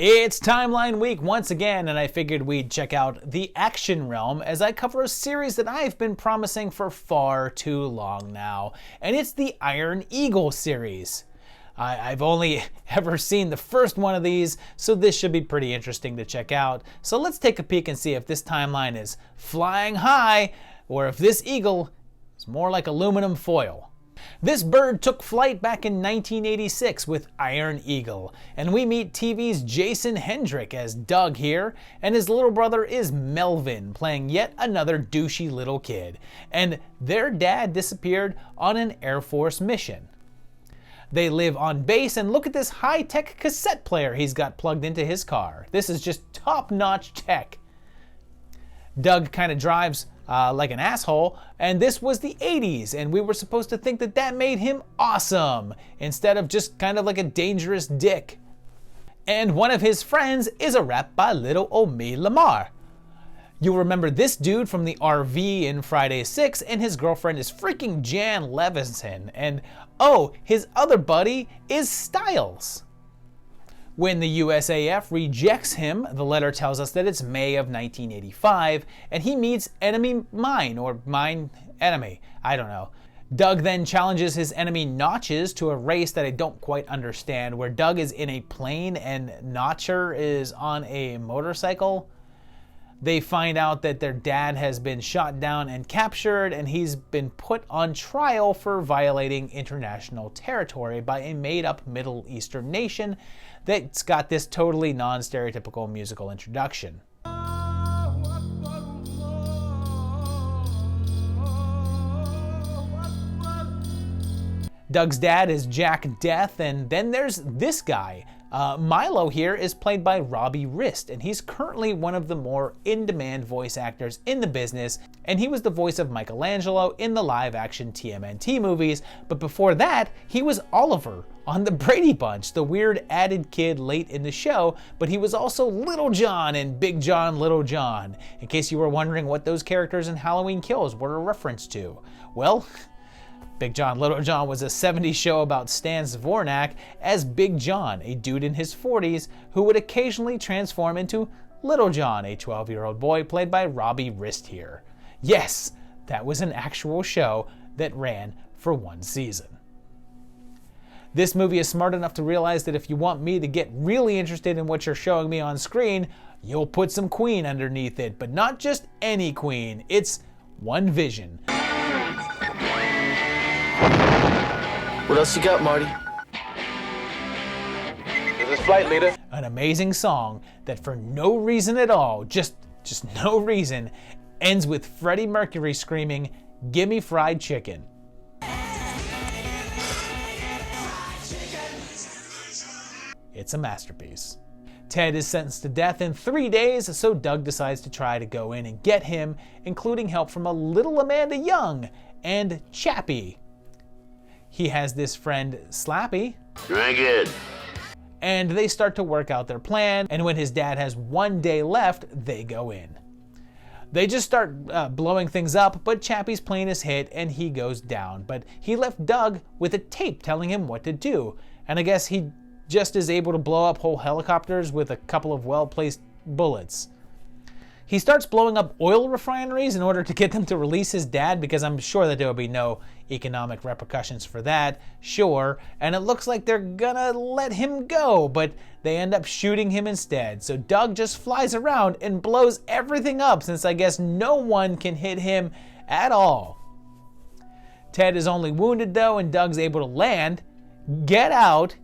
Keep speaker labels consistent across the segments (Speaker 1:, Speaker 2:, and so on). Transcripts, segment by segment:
Speaker 1: It's Timeline Week once again, and I figured we'd check out the action realm as I cover a series that I've been promising for far too long now, and it's the Iron Eagle series. I've only ever seen the first one of these, so this should be pretty interesting to check out. So let's take a peek and see if this timeline is flying high, or if this eagle is more like aluminum foil. This bird took flight back in 1986 with Iron Eagle, and we meet TV's Jason Hendrick as Doug here, and his little brother is Melvin, playing yet another douchey little kid, and their dad disappeared on an Air Force mission. They live on base, and look at this high-tech cassette player he's got plugged into his car. This is just top-notch tech. Doug kind of drives like an asshole, and this was the 80s, and we were supposed to think that that made him awesome, instead of just kind of like a dangerous dick. And one of his friends is a rap by Little Omi Lamar. You'll remember this dude from the RV in Friday 6, and his girlfriend is freaking Jan Levinson, and oh, his other buddy is Styles. When the USAF rejects him, the letter tells us that it's May of 1985, and he meets Enemy Mine, or Mine Enemy, I don't know. Doug then challenges his enemy Notches to a race that I don't quite understand, where Doug is in a plane and Notcher is on a motorcycle. They find out that their dad has been shot down and captured, and he's been put on trial for violating international territory by a made-up Middle Eastern nation that's got this totally non-stereotypical musical introduction. Doug's dad is Jack Death, and then there's this guy. Milo here is played by Robbie Rist, and he's currently one of the more in-demand voice actors in the business, and he was the voice of Michelangelo in the live-action TMNT movies, but before that, he was Oliver on The Brady Bunch, the weird added kid late in the show, but he was also Little John in Big John, Little John, in case you were wondering what those characters in Halloween Kills were a reference to. Well, Big John, Little John was a 70s show about Stan Zvornak as Big John, a dude in his 40s who would occasionally transform into Little John, a 12-year-old boy played by Robbie Rist here. Yes, that was an actual show that ran for one season. This movie is smart enough to realize that if you want me to get really interested in what you're showing me on screen, you'll put some Queen underneath it, but not just any Queen, it's One Vision.
Speaker 2: What else you got, Marty? This is Flight Leader.
Speaker 1: An amazing song that for no reason at all, just no reason, ends with Freddie Mercury screaming, "Gimme fried chicken." It's a masterpiece. Ted is sentenced to death in 3 days, so Doug decides to try to go in and get him, including help from a little Amanda Young and Chappie. He has this friend, Slappy.
Speaker 3: Very good.
Speaker 1: And they start to work out their plan, and when his dad has 1 day left, they go in. They just start blowing things up, but Chappie's plane is hit and he goes down. But he left Doug with a tape telling him what to do, and I guess he just is able to blow up whole helicopters with a couple of well-placed bullets. He starts blowing up oil refineries in order to get them to release his dad, because I'm sure that there will be no economic repercussions for that, sure, and it looks like they're gonna let him go, but they end up shooting him instead. So Doug just flies around and blows everything up, since I guess no one can hit him at all. Ted is only wounded though, and Doug's able to land, get out,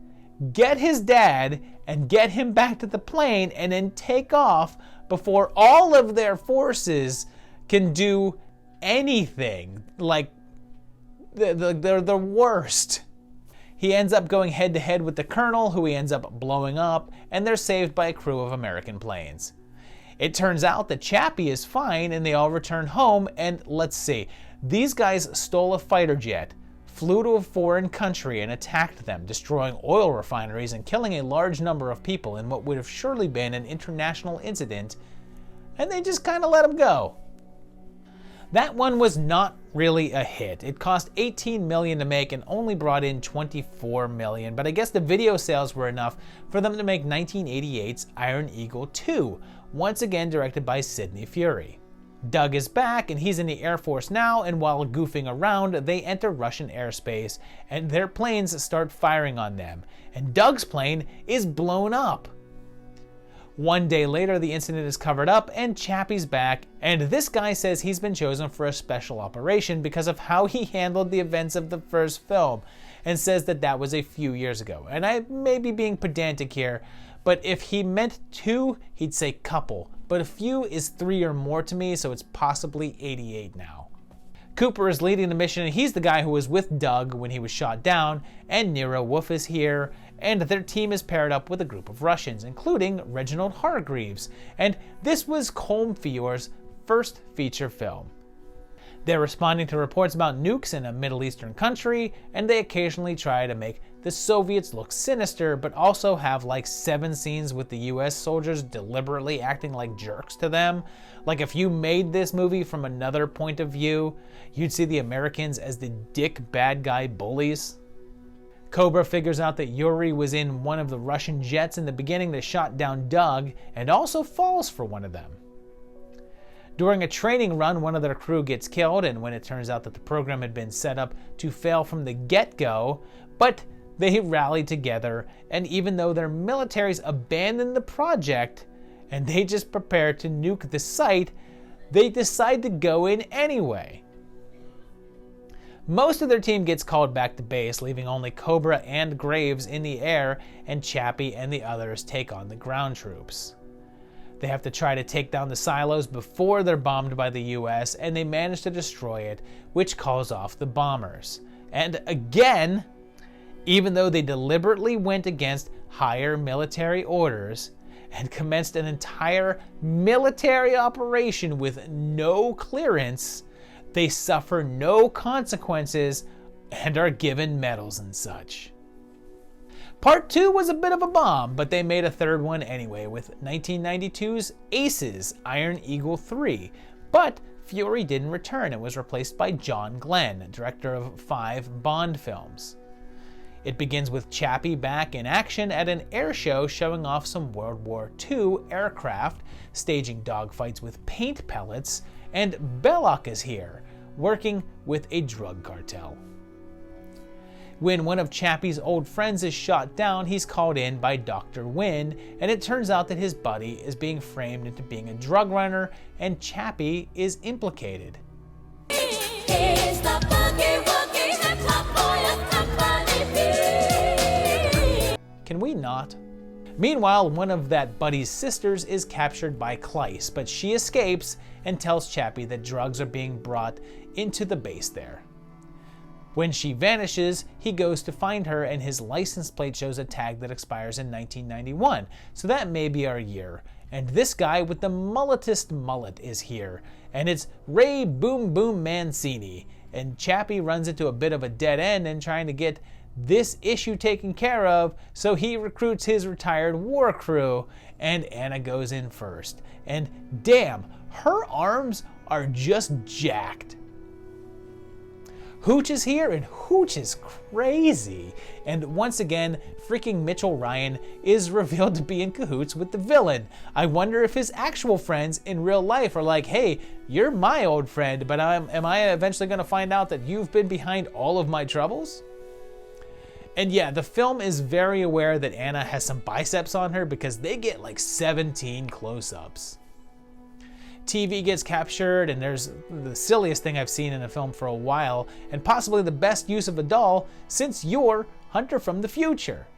Speaker 1: get his dad, and get him back to the plane, and then take off before all of their forces can do anything. Like, they're the worst. He ends up going head to head with the colonel, who he ends up blowing up, and they're saved by a crew of American planes. It turns out that Chappie is fine, and they all return home, and let's see, these guys stole a fighter jet, flew to a foreign country and attacked them, destroying oil refineries and killing a large number of people in what would have surely been an international incident, and they just kind of let them go. That one was not really a hit. It cost $18 million to make and only brought in $24 million, but I guess the video sales were enough for them to make 1988's Iron Eagle 2, once again directed by Sidney Furie. Doug is back and he's in the Air Force now, and while goofing around, they enter Russian airspace and their planes start firing on them, and Doug's plane is blown up. One day later, the incident is covered up and Chappie's back, and this guy says he's been chosen for a special operation because of how he handled the events of the first film, and says that that was a few years ago. And I may be being pedantic here, but if he meant two, he'd say couple, but a few is 3 or more to me, so it's possibly 88 now. Cooper is leading the mission, and he's the guy who was with Doug when he was shot down, and Nero Wolfe is here, and their team is paired up with a group of Russians, including Reginald Hargreaves, and this was Colm Feore's first feature film. They're responding to reports about nukes in a Middle Eastern country, and they occasionally try to make the Soviets look sinister, but also have like 7 scenes with the US soldiers deliberately acting like jerks to them. Like if you made this movie from another point of view, you'd see the Americans as the dick bad guy bullies. Cobra figures out that Yuri was in one of the Russian jets in the beginning that shot down Doug, and also falls for one of them. During a training run, one of their crew gets killed, and when it turns out that the program had been set up to fail from the get-go, but they rally together, and even though their militaries abandon the project, and they just prepare to nuke the site, they decide to go in anyway. Most of their team gets called back to base, leaving only Cobra and Graves in the air, and Chappie and the others take on the ground troops. They have to try to take down the silos before they're bombed by the US, and they manage to destroy it, which calls off the bombers. And again, even though they deliberately went against higher military orders and commenced an entire military operation with no clearance, they suffer no consequences and are given medals and such. Part 2 was a bit of a bomb, but they made a third one anyway with 1992's Aces, Iron Eagle 3. But Fury didn't return and was replaced by John Glenn, director of 5 Bond films. It begins with Chappie back in action at an air show showing off some World War II aircraft, staging dogfights with paint pellets, and Belloc is here, working with a drug cartel. When one of Chappie's old friends is shot down, he's called in by Dr. Wynn, and it turns out that his buddy is being framed into being a drug runner, and Chappie is implicated. Can we not? Meanwhile, one of that buddy's sisters is captured by Kleiss, but she escapes and tells Chappie that drugs are being brought into the base there. When she vanishes, he goes to find her, and his license plate shows a tag that expires in 1991, so that may be our year. And this guy with the mulletest mullet is here, and it's Ray Boom Boom Mancini, and Chappie runs into a bit of a dead end in trying to get this issue taken care of, so he recruits his retired war crew, and Anna goes in first. And damn, her arms are just jacked. Hooch is here, and Hooch is crazy. And once again, freaking Mitchell Ryan is revealed to be in cahoots with the villain. I wonder if his actual friends in real life are like, hey, you're my old friend, but am I eventually going to find out that you've been behind all of my troubles? And yeah, the film is very aware that Anna has some biceps on her because they get like 17 close-ups. TV gets captured, and there's the silliest thing I've seen in a film for a while, and possibly the best use of a doll since you're Hunter from the future.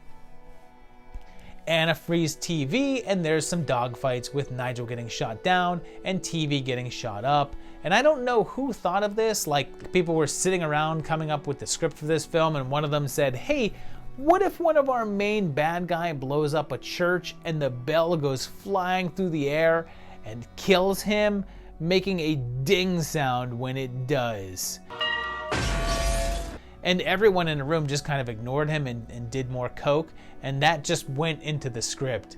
Speaker 1: Anna frees TV, and there's some dogfights with Nigel getting shot down and TV getting shot up. And I don't know who thought of this, like people were sitting around coming up with the script for this film, and one of them said, hey, what if one of our main bad guy blows up a church and the bell goes flying through the air and kills him, making a ding sound when it does? And everyone in the room just kind of ignored him and did more coke, and that just went into the script.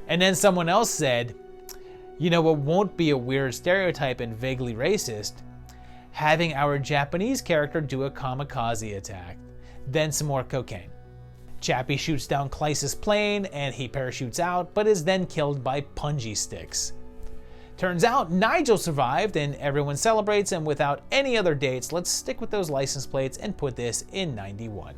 Speaker 1: And then someone else said, you know what won't be a weird stereotype and vaguely racist? having our Japanese character do a kamikaze attack, then some more cocaine. Chappie shoots down Kleiss' plane and he parachutes out, but is then killed by punji sticks. Turns out Nigel survived and everyone celebrates, and without any other dates, let's stick with those license plates and put this in 91.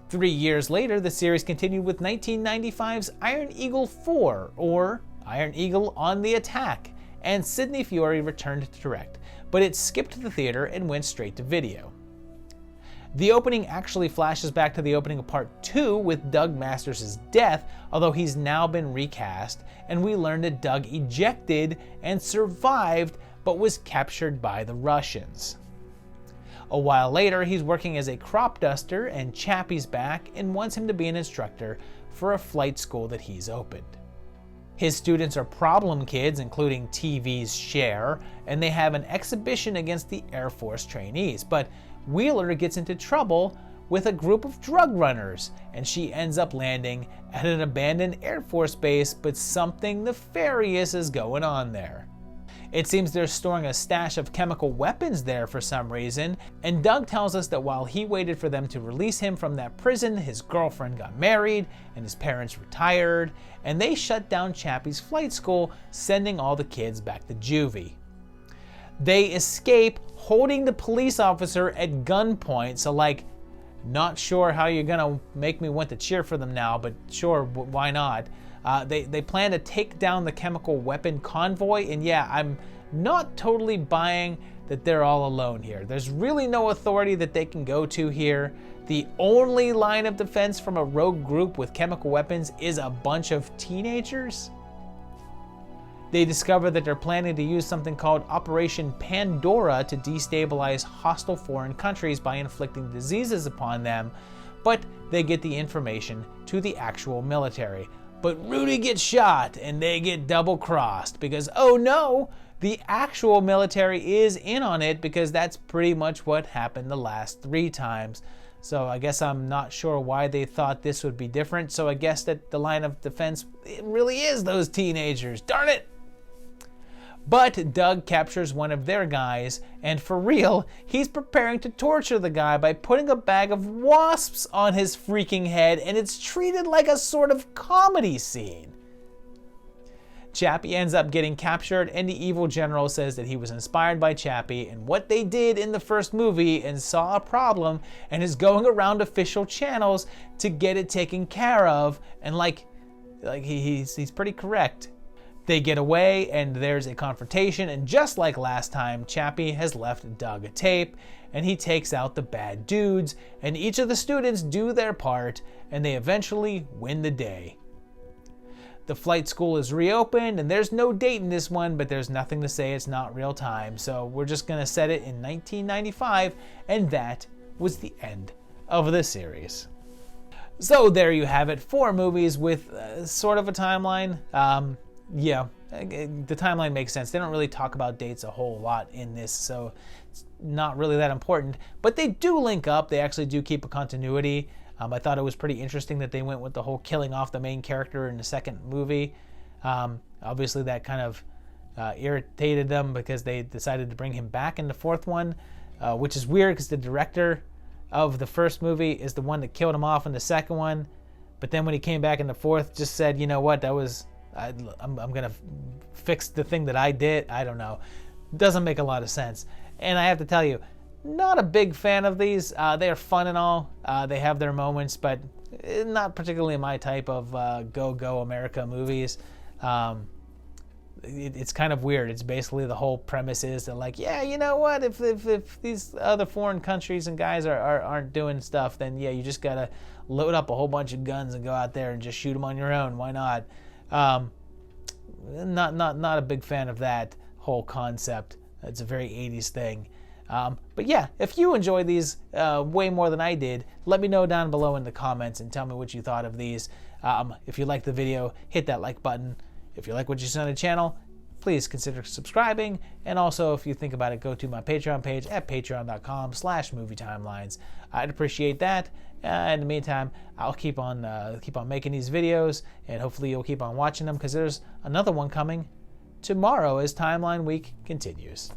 Speaker 1: 3 years later, the series continued with 1995's Iron Eagle 4, or Iron Eagle on the Attack, and Sidney Furie returned to direct, but it skipped the theater and went straight to video. The opening actually flashes back to the opening of Part 2 with Doug Masters' death, although he's now been recast, and we learn that Doug ejected and survived but was captured by the Russians. A while later, he's working as a crop duster and Chappie's back and wants him to be an instructor for a flight school that he's opened. His students are problem kids, including TV's Cher, and they have an exhibition against the Air Force trainees, but Wheeler gets into trouble with a group of drug runners, and she ends up landing at an abandoned Air Force base, but something nefarious is going on there. It seems they're storing a stash of chemical weapons there for some reason, and Doug tells us that while he waited for them to release him from that prison, his girlfriend got married and his parents retired, and they shut down Chappie's flight school, sending all the kids back to juvie. They escape holding the police officer at gunpoint, so not sure how you're gonna make me want to cheer for them now, but sure, why not? They plan to take down the chemical weapon convoy, and yeah, I'm not totally buying that they're all alone here. There's really no authority that they can go to here. The only line of defense from a rogue group with chemical weapons is a bunch of teenagers. They discover that they're planning to use something called Operation Pandora to destabilize hostile foreign countries by inflicting diseases upon them, but they get the information to the actual military. But Rudy gets shot and they get double-crossed because, oh no, the actual military is in on it, because that's pretty much what happened the last 3 times. So I guess I'm not sure why they thought this would be different. So I guess that the line of defense, it really is those teenagers. Darn it! But Doug captures one of their guys, and for real, he's preparing to torture the guy by putting a bag of wasps on his freaking head, and it's treated like a sort of comedy scene. Chappie ends up getting captured, and the evil general says that he was inspired by Chappie and what they did in the first movie and saw a problem and is going around official channels to get it taken care of, and he's pretty correct. They get away and there's a confrontation, and just like last time, Chappie has left Doug a tape and he takes out the bad dudes, and each of the students do their part and they eventually win the day. The flight school is reopened and there's no date in this one, but there's nothing to say it's not real time, so we're just gonna set it in 1995, and that was the end of the series. So there you have it, 4 movies with sort of a timeline. Yeah, the timeline makes sense. They don't really talk about dates a whole lot in this, so it's not really that important. But they do link up. They actually do keep a continuity. I thought it was pretty interesting that they went with the whole killing off the main character in the second movie. Obviously, that kind of irritated them because they decided to bring him back in the 4th one, which is weird because the director of the first movie is the one that killed him off in the second one. But then when he came back in the 4th, just said, you know what, I'm gonna fix the thing that I did. I don't know. Doesn't make a lot of sense. And I have to tell you, not a big fan of these. They are fun and all. They have their moments, but not particularly my type of go America movies. It's kind of weird. It's basically the whole premise is that yeah, you know what? If these other foreign countries and guys aren't doing stuff, then yeah, you just gotta load up a whole bunch of guns and go out there and just shoot them on your own. Why not? Not a big fan of that whole concept. It's a very 80s thing. But yeah, if you enjoy these way more than I did, let me know down below in the comments and tell me what you thought of these. If you liked the video, hit that like button. If you like what you see on the channel, please consider subscribing. And also, if you think about it, go to my Patreon page at patreon.com/movietimelines. I'd appreciate that. In the meantime, I'll keep on making these videos, and hopefully you'll keep on watching them, because there's another one coming tomorrow as Timeline Week continues.